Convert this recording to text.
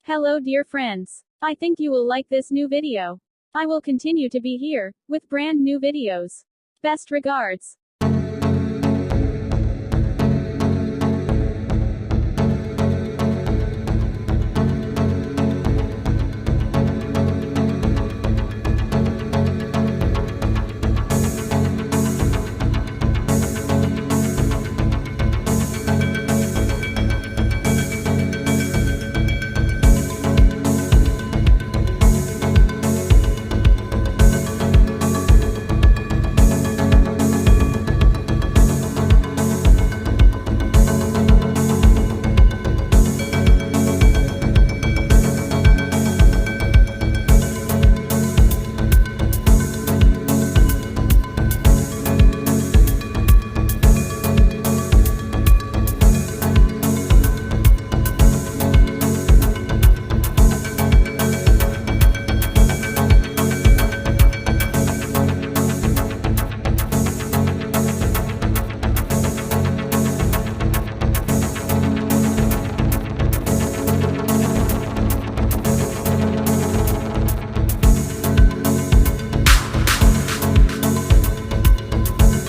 Hello dear friends. I think you will like this new video. I will continue to be here, with brand new videos. Best regards.